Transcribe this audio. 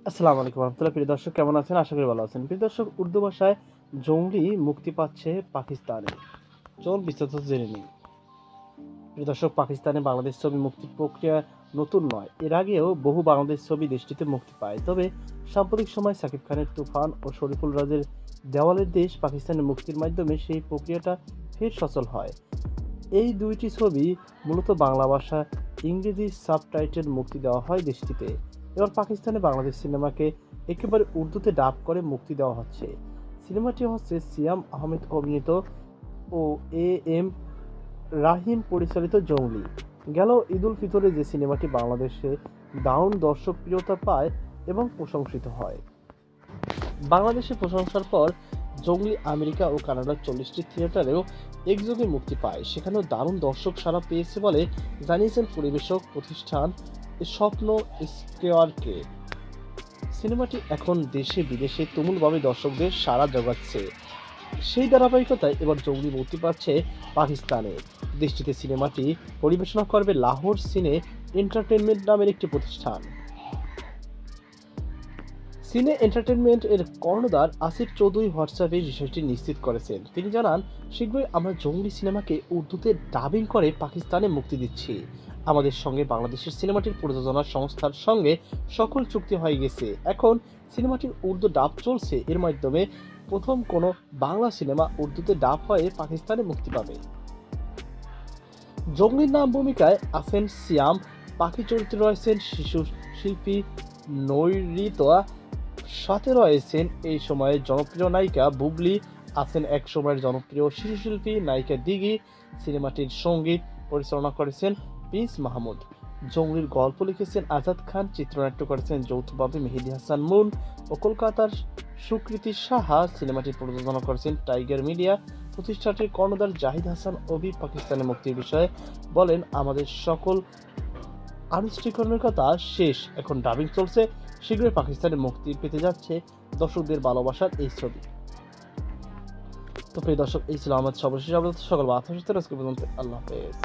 আসসালামু আলাইকুম রহমতুল্লাহ। প্রিয় দর্শক কেমন আছেন? আশা করি ভালো আছেন। প্রিয় দর্শক, উর্দু ভাষায় জঙ্গলি মুক্তি পাচ্ছে পাকিস্তানে। চলুন বিস্তারিত জেনে নিই। প্রিয় দর্শক, পাকিস্তানে বাংলাদেশ ছবি মুক্তির প্রক্রিয়া নতুন নয়। এর আগেও বহু বাংলাদেশ ছবি দেশটিতে মুক্তি পায়। তবে সাম্প্রতিক সময় সাকিব খানের তুফান ও শরীফুল রাজের দেওয়ালের দেশ পাকিস্তানে মুক্তির মাধ্যমে সেই প্রক্রিয়াটা ফের সচল হয়। এই দুইটি ছবি মূলত বাংলা ভাষা, ইংরেজি সাবটাইটেল মুক্তি দেওয়া হয় দেশটিতে। এবার পাকিস্তানে বাংলাদেশ সিনেমাকে একেবারে উর্দুতে ডাব করে মুক্তি দেওয়া হচ্ছে। সিনেমাটি হচ্ছে সিয়াম আহমেদ অভিনীত ও এ এম রাহিম পরিচালিত জঙ্গলি। গেল ঈদ উল ফিতরে যে সিনেমাটি বাংলাদেশে দারুণ দর্শকপ্রিয়তা পায় এবং প্রশংসিত হয়। বাংলাদেশে প্রশংসার পর জঙ্গলি আমেরিকা ও কানাডার 40টি থিয়েটারেও একযোগে মুক্তি পায়। সেখানেও দারুণ দর্শক সাড়া পেয়েছে বলে জানিয়েছেন পরিবেশক প্রতিষ্ঠান স্বপ্ন স্কোয়ারকে। সিনেমাটি এখন দেশে বিদেশে তুমুলভাবে দর্শকদের সাড়া জোগাচ্ছে। সেই ধারাবাহিকতায় এবার জঙ্গলি মুক্তি পাচ্ছে পাকিস্তানে। দেশটিতে সিনেমাটি পরিবেশনা করবে লাহোর সিনে এন্টারটেনমেন্ট নামের একটি প্রতিষ্ঠান। সিনে এন্টারটেনমেন্ট এর কর্ণধার আসিফ চৌধুরী হোয়াটসঅ্যাপে বিষয়টি নিশ্চিত করেছেন। তিনি জানান, শীঘ্রই আমরা জঙ্গলি সিনেমাকে উর্দুতে ডাবিং করে পাকিস্তানে মুক্তি দিচ্ছি। আমাদের সঙ্গে বাংলাদেশের সিনেমাটির প্রযোজনা সংস্থার সঙ্গে সকল চুক্তি হয়ে গেছে। এখন সিনেমাটির উর্দু ডাব চলছে। এর মাধ্যমে প্রথম কোনো বাংলা সিনেমা উর্দুতে ডাব হয়ে পাকিস্তানে মুক্তি পাবে। জঙ্গলির নাম ভূমিকায় আছেন সিয়াম, পাখি চরিত্রে রয়েছেন শিশু শিল্পী নৈরিতা, সাথে রয়েছেন এই সময়ের জনপ্রিয় নায়িকা বুবলি, আছেন এক সময়ের জনপ্রিয় শিশুশিল্পী নায়িকা দিঘি। সিনেমাটির সঙ্গীত পরিচালনা করেছেন পিস মাহমুদ। জঙ্গলির গল্প লিখেছেন আজাদ খান, চিত্রনাট্য করেছেন যৌথভাবে মেহেদী হাসান মুন ও কলকাতার সুকৃতি সাহা। সিনেমাটি প্রযোজনা করেছেন টাইগার মিডিয়া। প্রতিষ্ঠানটির কর্ণধার জাহিদ হাসান অভি পাকিস্তানে মুক্তির বিষয়ে বলেন, আমাদের সকল আনুষ্ঠানিকতার কথা শেষ, এখন ডাবিং চলছে। শীঘ্রই পাকিস্তানে মুক্তি পেতে যাচ্ছে দর্শকদের ভালোবাসার এই ছবি। তো প্রিয় দর্শক, এই ছিল আমাদের সর্বশেষ আপডেট। সকল বার্তা আজকে পর্যন্ত। আল্লাহ হাফেজ।